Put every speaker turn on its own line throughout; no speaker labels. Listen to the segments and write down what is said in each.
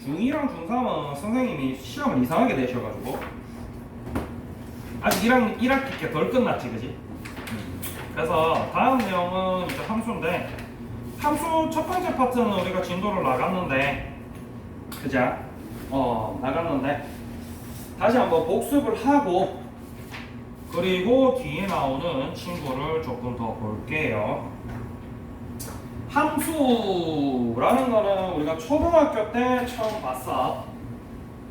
중2랑 중3은 선생님이 시험을 이상하게 내셔가지고 아직 1학기 때 덜 끝났지, 그지? 그래서 다음 내용은 이제 함수인데, 함수 첫 번째 파트는 우리가 진도를 나갔는데, 그자? 나갔는데 다시 한번 복습을 하고, 그리고 뒤에 나오는 친구를 조금 더 볼게요. 함수라는 거는 우리가 초등학교 때 처음 봤어.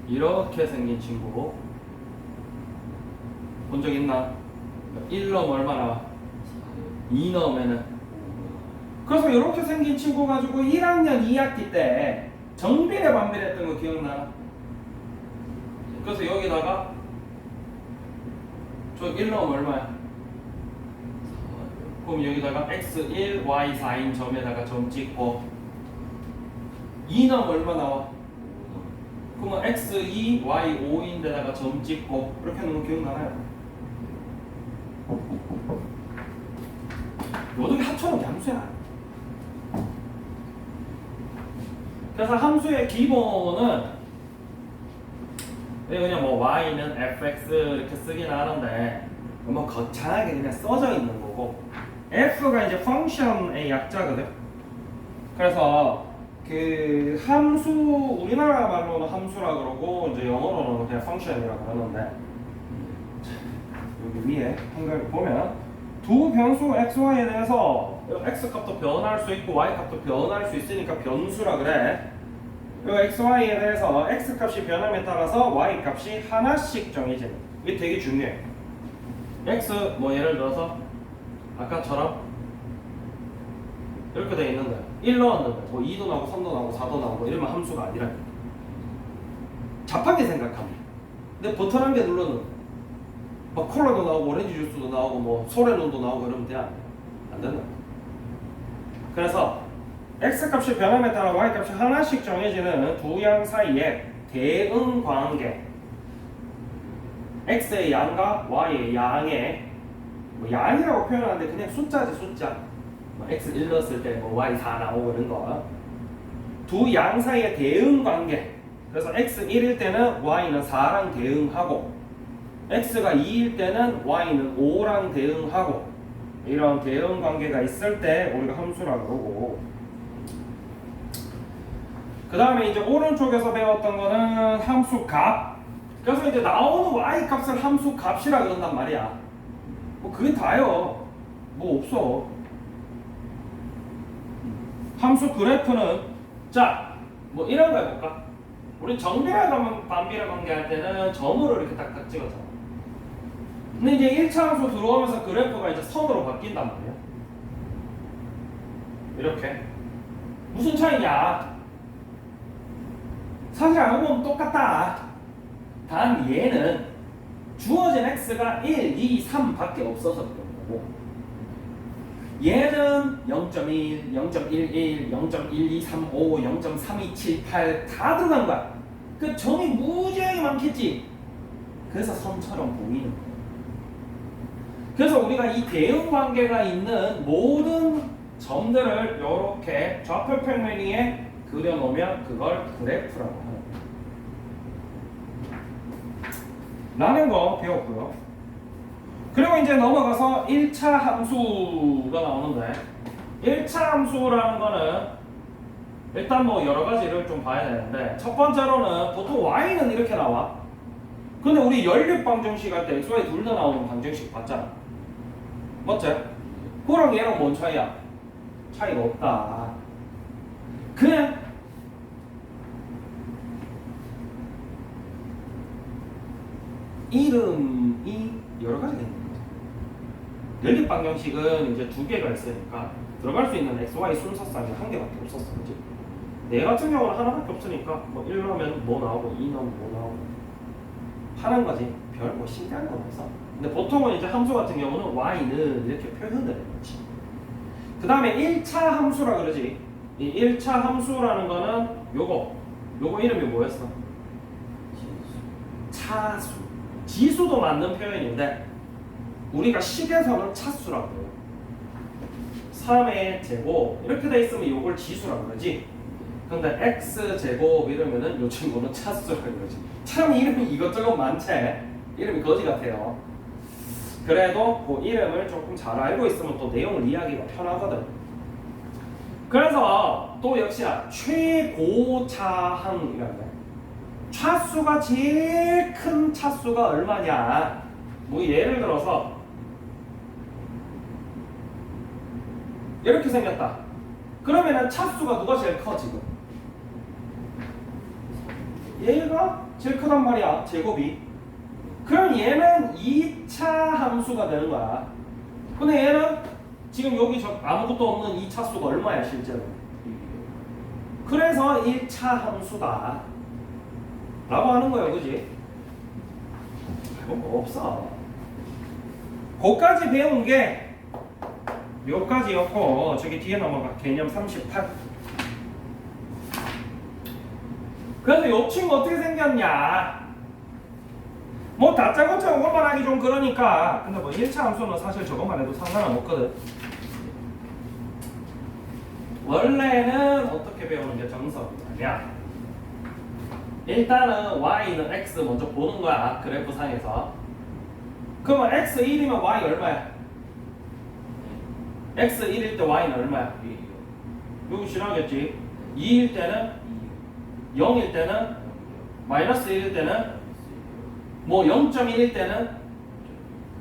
이렇게 생긴 친구 본 적 있나? 1 넣으면 얼마 나와? 2 넣으면은. 그래서 이렇게 생긴 친구 가지고 1학년 2학기 때 정비례 반비례 했던 거 기억나? 그래서 여기다가 저 1 넣으면 얼마야? 그럼 여기다가 x1, y4인 점에다가 점 찍고 2 넣으면 얼마 나와? 그러면 x2, y5인데다가 점 찍고 이렇게 하는 거 기억나나요? 모든 게 합쳐놓은 게 함수야. 그래서 함수의 기본은 그냥 뭐 y는 fx 이렇게 쓰긴 하는데 뭐 거창하게 그냥 써져 있는 거고, f가 이제 펑션의 약자거든. 그래서 그 함수, 우리나라 말로는 함수라 그러고 이제 영어로는 그냥 펑션이라고 하는데, 여기 위에 한글 보면 두 변수 x, y에 대해서 x 값도 변할 수 있고 y 값도 변할 수 있으니까 변수라 그래. 이 x, y에 대해서 x 값이 변함에 따라서 y 값이 하나씩 정해지는, 이게 되게 중요해. x 뭐 예를 들어서 아까처럼 이렇게 돼 있는데 1 넣었는데 뭐 2도 나오고 3도 나오고 4도 나오고 이러면 함수가 아니라 잡하게 생각하면. 근데 버튼 한 개 눌러는 막 콜라도 나오고 오렌지 주스도 나오고 뭐 소래눈도 나오고 이러면 돼? 안 된다. 그래서 x 값이 변함에 따라 y 값이 하나씩 정해지는 두 양 사이에 대응 관계, x의 양과 y의 양의 뭐 양이라고 표현하는데 그냥 숫자지, 숫자. 뭐 x 1 넣었을 때 뭐 y 4 나오고 이런 거. 두 양 사이의 대응 관계. 그래서 x 1일 때는 y는 4랑 대응하고, x가 2일 때는 y는 5랑 대응하고, 이런 대응 관계가 있을 때 우리가 함수라고 그러고, 그 다음에 이제 오른쪽에서 배웠던 거는 함수 값. 그래서 이제 나오는 y 값을 함수 값이라 그런단 말이야. 뭐 그게 다요. 뭐 없어. 함수 그래프는 자, 뭐 이런 거 해볼까? 우리 정비례 반비례 관계할 때는 점으로 이렇게 딱딱 찍었잖아. 근데 이제 1차 함수 들어오면서 그래프가 이제 선으로 바뀐단 말이야. 이렇게. 무슨 차이냐? 사실 알고 보면 똑같다. 단 얘는 주어진 x가 1, 2, 3 밖에 없어서 그런 거고, 얘는 0.1, 0.11, 0.1235, 0.3278 다 들어간 거야. 그 점이 무지하게 많겠지. 그래서 선처럼 보이는 거야. 그래서 우리가 이 대응 관계가 있는 모든 점들을 이렇게 좌표 평면 위에 그려놓으면 그걸 그래프라고 하는 거야. 라는 거 배웠고요. 그리고 이제 넘어가서 1차 함수가 나오는데, 1차 함수라는 거는 일단 뭐 여러 가지를 좀 봐야 되는데, 첫 번째로는 보통 y는 이렇게 나와. 근데 우리 연립 방정식 할 때 x, y 둘 다 나오는 방정식 봤잖아. 맞지? 그거랑 얘랑 뭔 차이야? 차이가 없다. 그냥 이름이 여러 가지가 있는 거죠. 연립 방정식은 이제 두 개가 있으니까 들어갈 수 있는 x, y 순서상이 한 개밖에 없었어, 그지? 얘 같은 경우는 하나밖에 없으니까 뭐 1 넣으면 뭐 나오고 2 넣으면 뭐 나오고 하는 거지. 별 뭐 신기한 건 없어. 근데 보통은 이제 함수 같은 경우는 y는 이렇게 표현을 해놓지. 그 다음에 1차 함수라 그러지. 이 1차 함수라는 거는 요거 이름이 뭐였어? 차수. 지수도 맞는 표현인데 우리가 식에서는 차수라고 해요. 3의 제곱 이렇게 돼 있으면 요걸 지수라고 그러지. 근데 x제곱 이러면은 요 친구는 차수라는 거지. 참 이름이 이것저것 많지. 이름이 거지 같아요. 그래도 그 이름을 조금 잘 알고 있으면 또 내용을 이해하기가 편하거든. 그래서 또 역시나 최고차항이라는 거야. 차수가 제일 큰 차수가 얼마냐. 뭐 예를 들어서 이렇게 생겼다. 그러면은 차수가 누가 제일 커 지금? 얘가 제일 크단 말이야. 제곱이. 그럼 얘는 2차 함수가 되는 거야. 근데 얘는 지금 여기 아무것도 없는 2차수가 얼마야 실제로? 그래서 1차 함수다 라고 하는 거예요. 그지? 뭐 없어. 거기까지 배운 게 여기까지였고 저기 뒤에 넘어가. 개념 38. 그래서 요 친구 어떻게 생겼냐. 뭐 다짜고짜 이것만 하기 좀 그러니까. 근데 뭐 1차 함수는 사실 저것만 해도 상관은 없거든. 원래는 어떻게 배우는 게 정석이냐. 일단은 y는 x 먼저 보는 거야. 그래프상에서. 그러면 x1이면 y 얼마야? x1일 때 y는 얼마야? 여기 지나겠지. 2일 때는 0일 때는 마이너스 1일 때는 뭐 0.1일 때는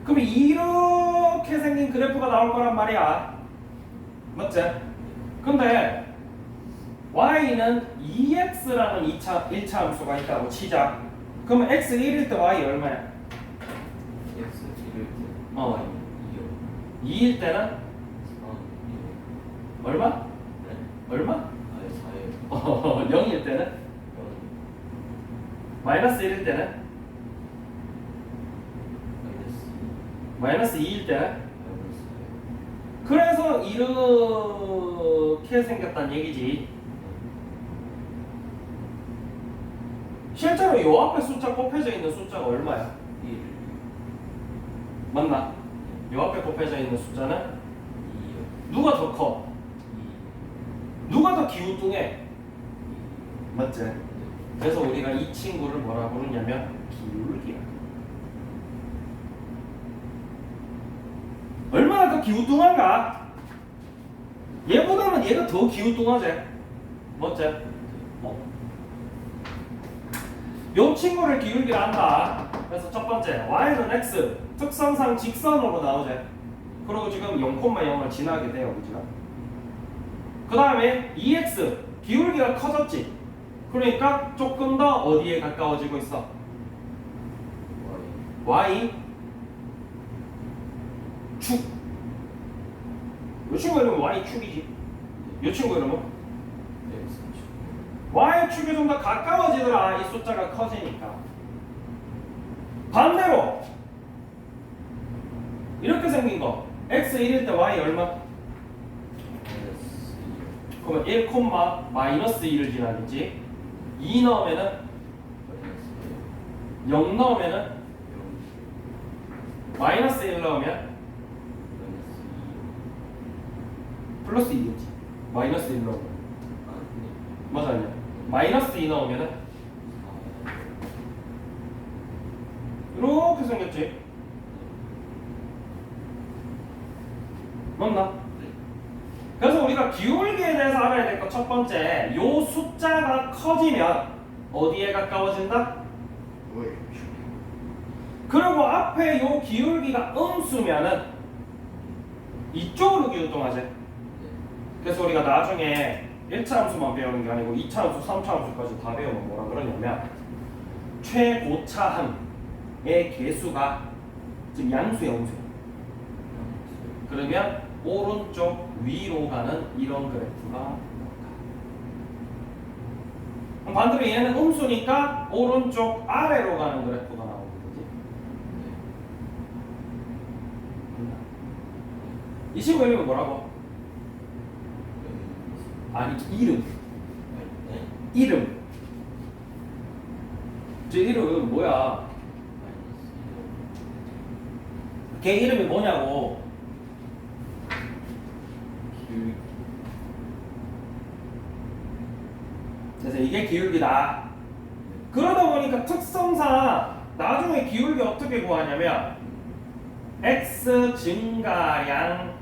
그럼 이렇게 생긴 그래프가 나올 거란 말이야. 맞지? 근데 y는 2x라는 1차 함수가 있다고 치자. 그러면 x 1일 때 y 얼마야?
x 1일 때
2일 때는 얼마?
네?
얼마?
아예 4예요.
0일 때는? 마이너스 1일 때는? 마이너스 2일 때는? 그래서 이렇게 생겼다는 얘기지. 실제로 요 앞에 숫자 곱해져 있는 숫자가 얼마야?
1.
맞나? 요 앞에 곱해져 있는 숫자는
2요.
누가 더 커?
2.
누가 더 기우뚱해? 맞지? 그래서 우리가 이 친구를 뭐라 부르냐면 기울기야. 얼마나 더 기우뚱한가? 얘보다는 얘가 더 기우뚱하지? 맞지? 요 친구를 기울기를 한다. 그래서 첫 번째 y는 x 특성상 직선으로 나오지. 그리고 지금 0,0을 지나게 돼요. 그죠? 그 다음에 2x 기울기가 커졌지. 그러니까 조금 더 어디에 가까워지고 있어? y 축. 요 친구 이름은 y축이지. 요 친구 이름은 y축이 좀 더 가까워지더라. 이 숫자가 커지니까. 반대로 이렇게 생긴 거 x 1일 때 y 얼마? 그러면 1, 마이너스 1을 지나겠지. 2 넣으면은 0 넣으면은 마이너스 1 넣으면 플러스 2겠지. 마이너스 1 넣으면 맞아 아니야? 마이너스 2 넣으면은 이렇게 생겼지. 맞나? 그래서 우리가 기울기에 대해서 알아야 될 것 첫 번째, 요 숫자가 커지면 어디에 가까워진다? 그리고 앞에 요 기울기가 음수면은 이쪽으로 기울동하지. 그래서 우리가 나중에 1차 함수만 배우는 게 아니고 2차 함수, 3차 함수까지 다 배우면 뭐라 그러냐면 최고차항의 개수가 지금 양수야, 음수야. 그러면 오른쪽 위로 가는 이런 그래프가 나온다. 그럼 반대로 얘는 음수니까 오른쪽 아래로 가는 그래프가 나오는 거지. 이 친구 이름은 뭐라고? 아니 이름. 이름. 제 이름 뭐야? 걔 이름이 뭐냐고. 그래서 이게 기울기다. 그러다 보니까 특성상 나중에 기울기 어떻게 구하냐면 x 증가량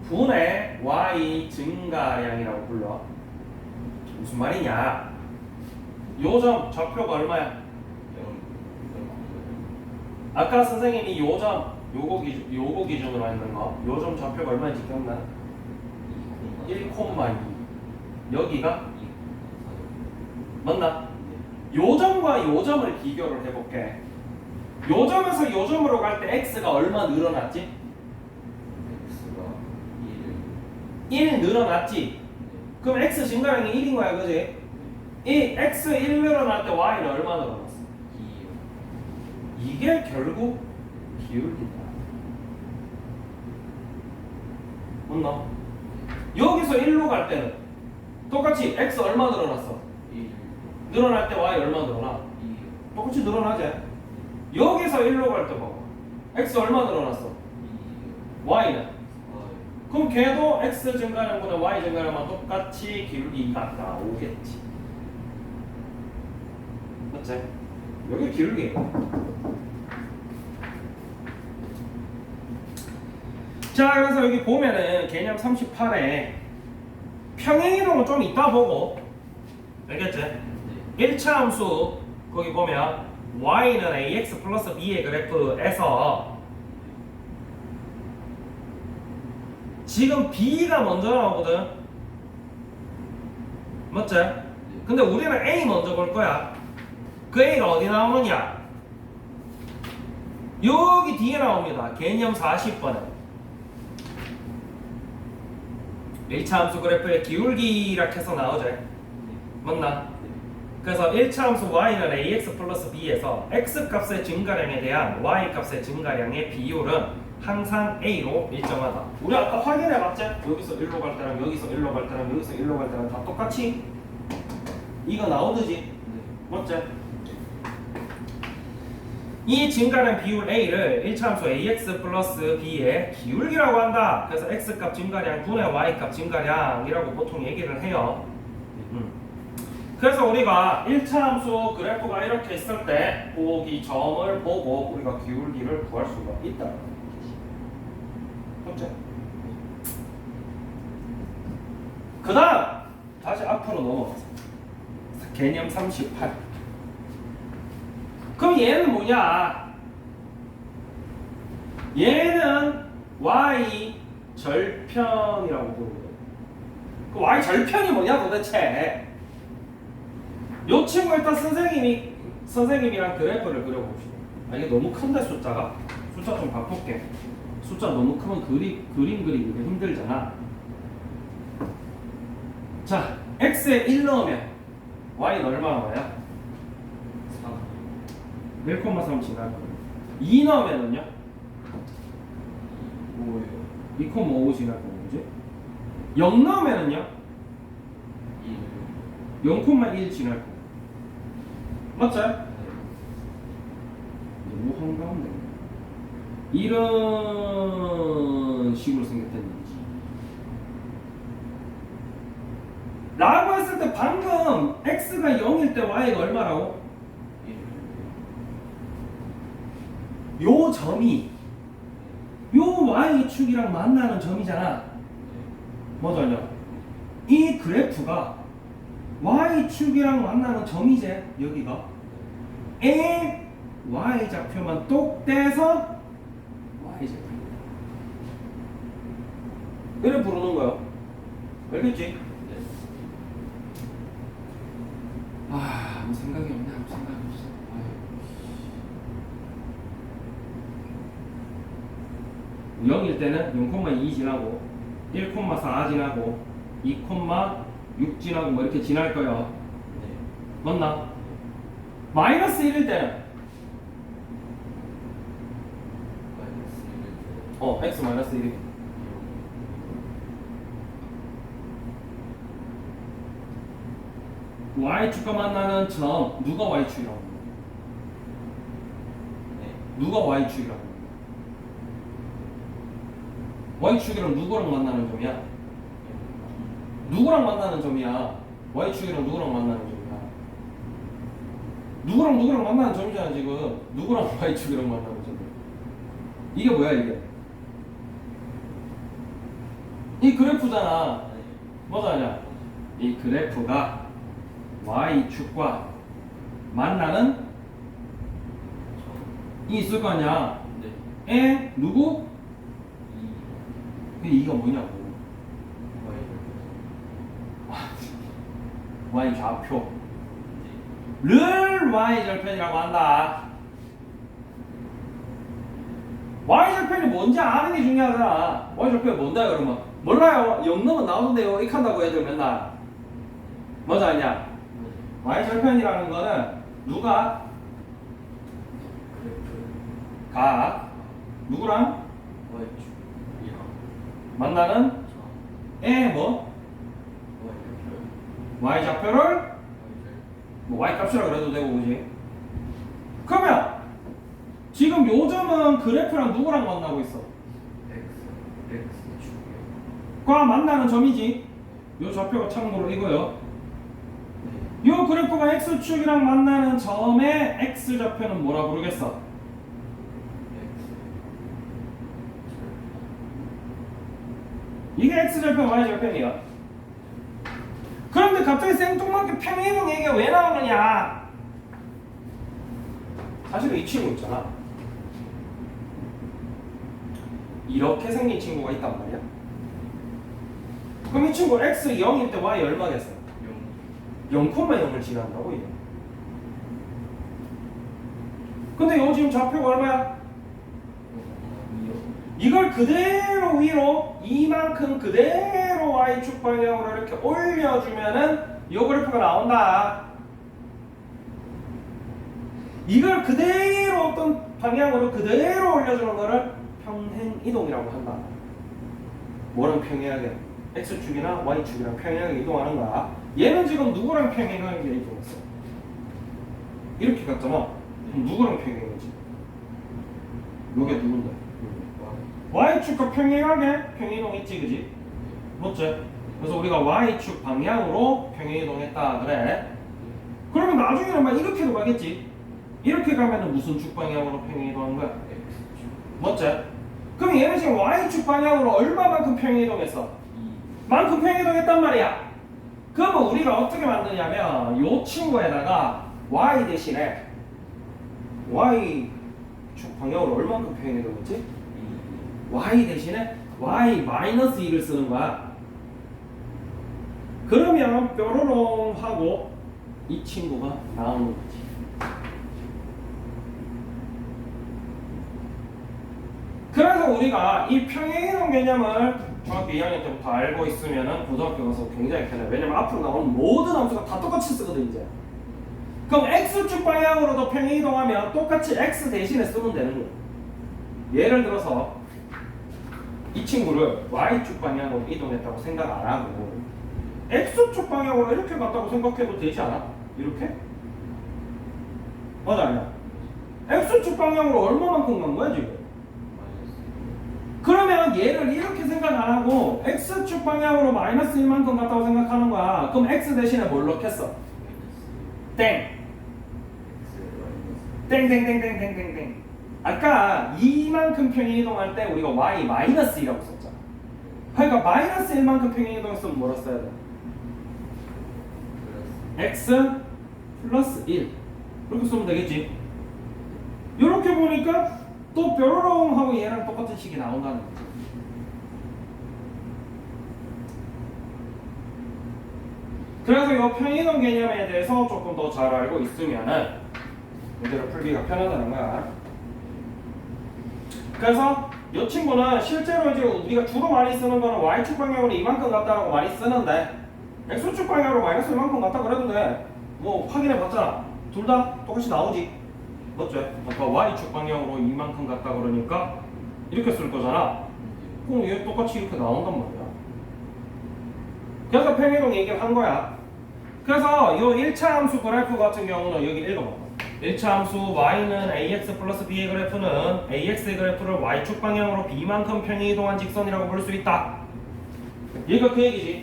분의 y 증가량이라고 불러. 무슨 말이냐? 요점 좌표가 얼마야? 아까 선생님이 요점 요거 기준으로 했는 거 요점 좌표가 얼마인지 기억나? 1,2 여기가 맞나? 요점과 요점을 비교를 해볼게. 요점에서 요점으로 갈 때 x가 얼마 늘어났지?
x가
1 늘어났지? 그럼 x 증가량이 1인 거야, 그지? 이 x 1 늘어날 때 y는 얼마 늘어났어?
2.
이게 결국 기울기다. 맞나? 여기서 1로 갈 때는 똑같이 x 얼마 늘어났어?
1.
늘어날 때 y 얼마 늘어나?
2.
똑같이 늘어나지? 여기서 1로 갈 때 봐봐. x 얼마 늘어났어?
2.
y는?
4.
그럼 걔도 x 증가량보다 y 증가량만 똑같이 기울기가 나오겠지. 맞지? 여기 기울기. 자, 그래서 여기 보면은 개념 38에 평행이동은 좀 이따 보고, 알겠지? 1차 함수 거기 보면 y는 ax 플러스 b의 그래프에서 지금 b가 먼저 나오거든. 맞지? 근데 우리는 a 먼저 볼 거야. 그 a가 어디 나오느냐? 여기 뒤에 나옵니다. 개념 40번에 1차 함수 그래프의 기울기라 해서 나오죠. 맞나? 그래서 1차 함수 y는 ax 플러스 b에서 x 값의 증가량에 대한 y 값의 증가량의 비율은 항상 a로 일정하다. 우리 아까 확인해봤지? 여기서 1로 갈 때랑 여기서 1로 갈 때랑 여기서 1로 갈 때랑 다 똑같이 이거 나오듯이. 맞지? 이 증가량 비율 a를 1차 함수 ax 플러스 b의 기울기라고 한다. 그래서 x값 증가량 분의 y값 증가량이라고 보통 얘기를 해요. 그래서 우리가 1차 함수 그래프가 이렇게 있을 때 이 점을 보고 우리가 기울기를 구할 수가 있다. 맞지? 그 다음 다시 앞으로 넘어가서 개념 38. 그럼 얘는 뭐냐? 얘는 y 절편이라고 부르거든. 그 y 절편이 뭐냐 도대체? 요 친구 일단 선생님이랑 그래프를 그려봅시다. 아, 이게 너무 큰데 숫자가? 숫자 좀 바꿀게. 숫자 너무 크면 그림 그리기가 힘들잖아. 자, x에 1 넣으면 y는 얼마 나와요? 1,3 지날 거예요. 2 넣으면은요?
5예요.
2,5 지날 거고, 그지? 0 넣으면은요? 0,1 지날 거고. 맞죠? 너무 한가운데. 이런 식으로 생겼다는 얘기지. 라고 했을 때 방금 x가 0일 때 y가 얼마라고? 요 점이 요 y축이랑 만나는 점이잖아. 뭐잖냐? 이 그래프가 y축이랑 만나는 점이지. 여기가 에 y좌표만 똑 떼서 y좌표 이래 부르는 거야. 알겠지? 아무 생각이 없네. 아무 생각이 없어. 아유. 0일 때는 0,2 지나고 1,4 지나고 2,6 지나고 뭐 이렇게 지날 거야. 맞나? 마이너스 1일 때는 x 마이너스 1이 y축과 만나는 점 누가 y축이라고 합니까? 누가 y축이라고 합니까? y축이랑 누구랑 만나는 점이야? 누구랑 만나는 점이야? y축이랑 누구랑 만나는 점이야? 누구랑 만나는 점이잖아 지금. 누구랑 y축이랑 만나는 점. 이게 뭐야 이게? 이 그래프잖아. 뭐가 아니야? 이 그래프가 y축과 만나는 이 있을 거 아니야?
네.
에 누구?
2.
근데 이가 뭐냐고. y 좌표. 를 y 절편이라고 한다. y 절편이 뭔지 아는 게 중요하잖아. y 절편이 뭔다 그러면 몰라요. 0 넣으면 나오는데요. 이렇게 한다고 애들 맨날. 뭐지 아니야? y 절편이라는 거는 누가
그래프.
가 누구랑
y축이랑
만나는
저.
에 뭐?
y축.
y 좌표를
y축.
뭐 y 값이라 그래도 되고 그지? 그러면 지금 요즘은 그래프랑 누구랑 만나고 있어?
x축이요.
과 만나는 점이지. 요 좌표가 참고로 이거요.
네.
요 그래프가 x축이랑 만나는 점의 x 좌표는 뭐라 부르겠어? 이게 x 절편, y 절편이야. 그런데 갑자기 생뚱맞게 평행이동 얘기가 왜 나오느냐? 사실은 이 친구 있잖아. 이렇게 생긴 친구가 있단 말이야. 그럼 이 친구 x 0일 때 y 얼마겠어? 0,0을 지난다고 이게. 근데 요 지금 좌표가 얼마야? 이걸 그대로 위로 이만큼 그대로 y축 방향으로 이렇게 올려주면은 요 그래프가 나온다. 이걸 그대로 어떤 방향으로 그대로 올려주는 거를 평행이동이라고 한다. 뭐랑 평행하게? x축이나 y축이랑 평행하게 이동하는 거야. 얘는 지금 누구랑 평행하게 이동했어? 이렇게 갔잖아. 그럼 누구랑 평행했지? 요게 누군데? y축과 평행하게 평행이동했지 그지? 맞지? 그래서 우리가 y축 방향으로 평행이동했다 그래. 그러면 나중에는 막 이렇게도 가겠지? 이렇게 가면은 무슨 축 방향으로 평행이동한 거야? 맞지? 그럼 얘는 지금 y축 방향으로 얼마만큼 평행이동했어? 만큼 평행이동했단 말이야. 그러면 우리가 어떻게 만드냐면 요 친구에다가 y 대신에 y축 방향으로 얼마만큼 평행이동했지? y 대신에 y-2를 쓰는 거야. 그러면 뾰로롱 하고 이 친구가 나오는 거지. 그래서 우리가 이 평행이동 개념을 중학교 2학년 때부터 알고 있으면은 고등학교 가서 굉장히 편해. 왜냐면 앞으로 나오는 모든 함수가 다 똑같이 쓰거든 이제. 그럼 x축 방향으로도 평행이동하면 똑같이 x 대신에 쓰면 되는 거야. 예를 들어서 이 친구를 y축 방향으로 이동했다고 생각 안 하고 x축 방향으로 이렇게 갔다고 생각해도 되지 않아? 이렇게? 맞아 아니야? x축 방향으로 얼마만큼 간 거야 지금? 그러면 얘를 이렇게 생각 안 하고 x축 방향으로 마이너스 1만큼 갔다고 생각하는 거야. 그럼 x 대신에 뭘 넣겠어? 땡! 땡땡땡땡땡땡땡. 아까 2만큼 평행이동할 때 우리가 y-2라고 썼잖아. 그러니까 마이너스 1만큼 평행이동했으면 뭐라 써야 돼? x 플러스 1 이렇게 쓰면 되겠지. 이렇게 보니까 또 뾰로롱 하고 얘랑 똑같은 식이 나온다는 거지. 그래서 이 평행이동 개념에 대해서 조금 더 잘 알고 있으면은 문제를 풀기가 편하다는 거야. 그래서 이 친구는 실제로 이제 우리가 주로 많이 쓰는 거는 y축 방향으로 이만큼 갔다라고 많이 쓰는데 x축 방향으로 마이너스 이만큼 갔다 그래도 돼. 뭐 확인해 봤잖아. 둘 다 똑같이 나오지. 맞죠? 아까 y축 방향으로 이만큼 갔다 그러니까 이렇게 쓸 거잖아. 그럼 얘 똑같이 이렇게 나온단 말이야. 그래서 평행이동 얘기를 한 거야. 그래서 이 1차 함수 그래프 같은 경우는 여기 읽어봐. 1차 함수 y는 ax 플러스 b의 그래프는 ax의 그래프를 y축 방향으로 b만큼 평행이동한 직선이라고 볼 수 있다. 얘가 그 얘기지.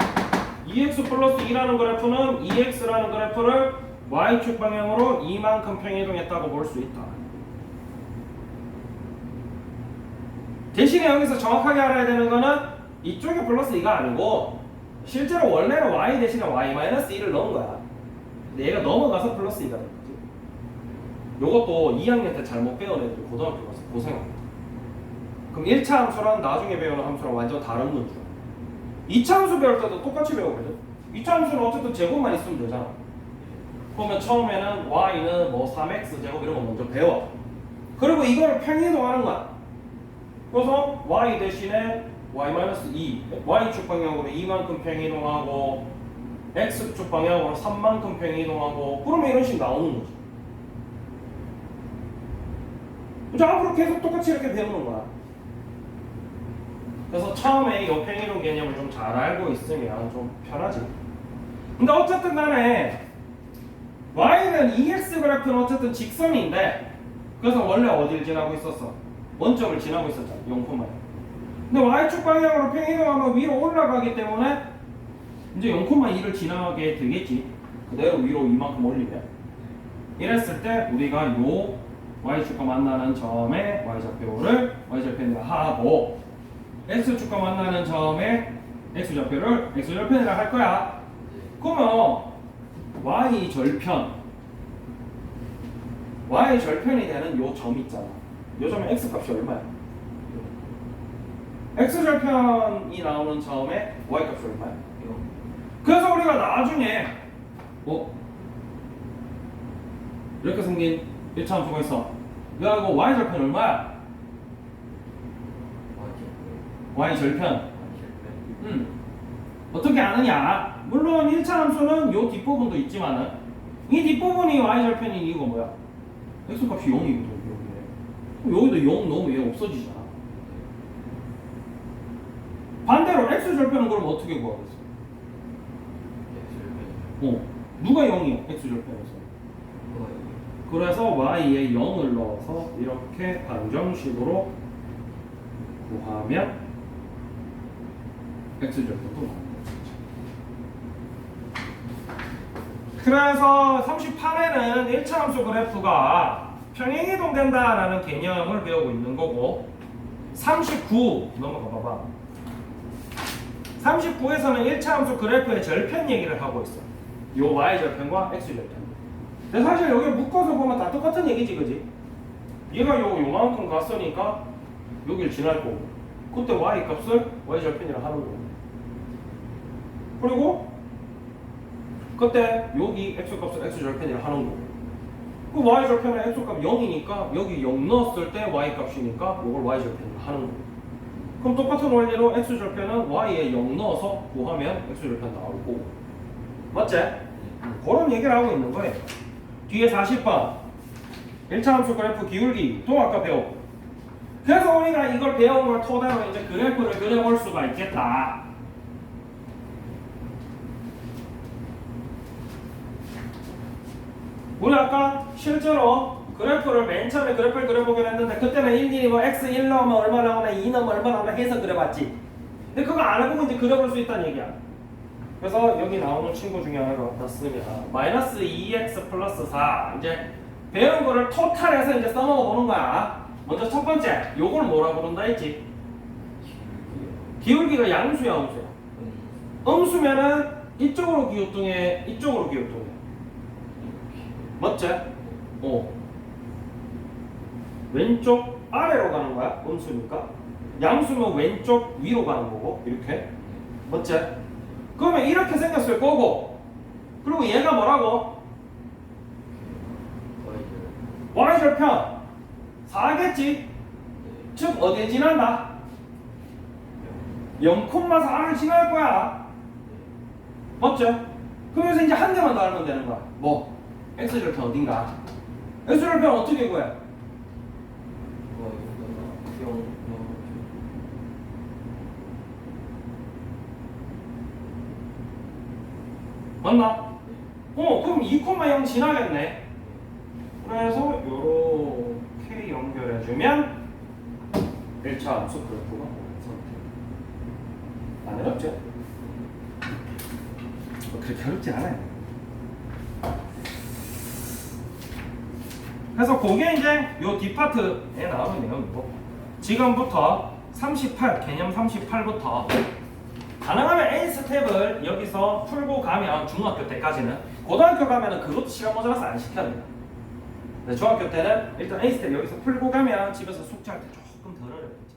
2x 플러스 2라는 그래프는 2x라는 그래프를 y축 방향으로 이만큼 평이동했다고 볼 수 있다. 대신에 여기서 정확하게 알아야 되는 거는 이쪽에 플러스 2가 아니고 실제로 원래는 y 대신에 y-1을 넣은 거야. 근데 얘가 넘어가서 플러스 2가 된 거지. 요것도 2학년 때 잘못 배운 애들이 고등학교 가서 고생합니다. 그럼 1차 함수랑 나중에 배우는 함수랑 완전 다른 문제. 2차 함수 배울 때도 똑같이 배우거든. 2차 함수는 어쨌든 제곱만 있으면 되잖아. 그러면 처음에는 y는 뭐 3x 제곱 이런 거 먼저 배워. 그리고 이거를 평이동하는 거야. 그래서 y 대신에 y-2, y축 방향으로 2만큼 평이동하고 x축 방향으로 3만큼 평이동하고 그러면 이런 식으로 나오는 거지. 이제 앞으로 계속 똑같이 이렇게 배우는 거야. 그래서 처음에 이 평이동 개념을 좀 잘 알고 있으면 좀 편하지. 근데 어쨌든 간에 y는 2x 그래프는 어쨌든 직선인데 그래서 원래 어딜 지나고 있었어? 원점을 지나고 있었잖아. 0,1. 근데 y축 방향으로 평이동하면 위로 올라가기 때문에 이제 0,2를 지나게 되겠지. 그대로 위로 이만큼 올리면. 이랬을 때 우리가 요 y축과 만나는 점에 y좌표를 y절편이라 하고 x축과 만나는 점에 x좌표를 x절편이라 할 거야. 그러면 y절편이 되는 요 점 있잖아. 요 점의 x값이 얼마야? x절편이 나오는 점에 y값이 얼마야? 그래서 우리가 나중에 이렇게 생긴 1차 함수가 있어. 야 이거 y절편 얼마야? y절편. 어떻게 아느냐? 물론 1차 함수는 요 뒷부분도 있지만은 이 뒷부분이 y절편인 이유가 뭐야? x값이 0이거든. 여기도 0 넣으면 얘 없어지잖아. 반대로 x절편은 그럼 어떻게 구하겠어? 누가 0이야? x절편에서. 그래서 y에 0을 넣어서 이렇게 방정식으로 구하면 x절편도 나옵니다. 그래서 38에는 1차 함수 그래프가 평행이동 된다라는 개념을 배우고 있는 거고 39 넘어가 봐봐. 39에서는 1차 함수 그래프의 절편 얘기를 하고 있어. 요 y절편과 x절편. 근데 사실 여기 묶어서 보면 다 똑같은 얘기지, 그지? 얘가 요만큼 갔으니까 여기를 지날 거고 그때 y 값을 y절편이라 하는 거고 그리고 그때 여기 x값을 x절편이라 하는 거고 그 y절편의 x값 0이니까 여기 0 넣었을 때 y값이니까 이걸 y절편이라 하는 거고 그럼 똑같은 원리로 x절편은 y에 0 넣어서 구하면 x절편 나올 거고 맞지? 그런 얘기를 하고 있는 거예요. 뒤에 40번 1차 함수 그래프 기울기 또 아까 배웠고 그래서 우리가 이걸 배운 걸 토대로 이제 그래프를 그려볼 수가 있겠다. 우리 아까 실제로 그래프를 맨 처음에 그래프를 그려보기로 했는데 그때는 일일이 뭐 x 1 넣으면 얼마 나오나 2 넣으면 얼마 나오나 해서 그려봤지. 근데 그거 안 해보고 이제 그려볼 수 있다는 얘기야. 그래서 여기 나오는 친구 중에 하나가 어떻습니다. 마이너스 2x 플러스 4 이제 배운 거를 토탈해서 이제 써먹어 보는 거야. 먼저 첫 번째 요걸 뭐라 부른다 했지? 기울기가 양수야 음수야? 음수면은 이쪽으로 기울동해 이쪽으로 기울동해 맞지? 왼쪽 아래로 가는 거야 음수니까 양수면 왼쪽 위로 가는 거고 이렇게 맞지? 그러면 이렇게 생겼을 거고 그리고 얘가 뭐라고? y절편 4겠지? 즉 어디에 지난다? 0,4를 지날 거야 맞죠? 그래서 이제 한 개만 더 알면 되는 거야 뭐? x절편 어딘가? x절편 어떻게 구해? 맞나? 그럼 2,0 지나겠네. 그래서 요렇게 연결해주면 1차 함수 그래프가 선택. 안 어렵죠? 뭐 그렇게 어렵지 않아요. 그래서 그게 이제 요 뒷파트에 나오는 내용이고, 지금부터 38, 개념 38부터 가능하면 A 스텝을 여기서 풀고 가면 중학교 때까지는, 고등학교 가면은 그것도 시간 모자라서 안 시켜야 돼요. 근데 중학교 때는 일단 A 스텝 여기서 풀고 가면 집에서 숙제할 때 조금 덜 어려워요.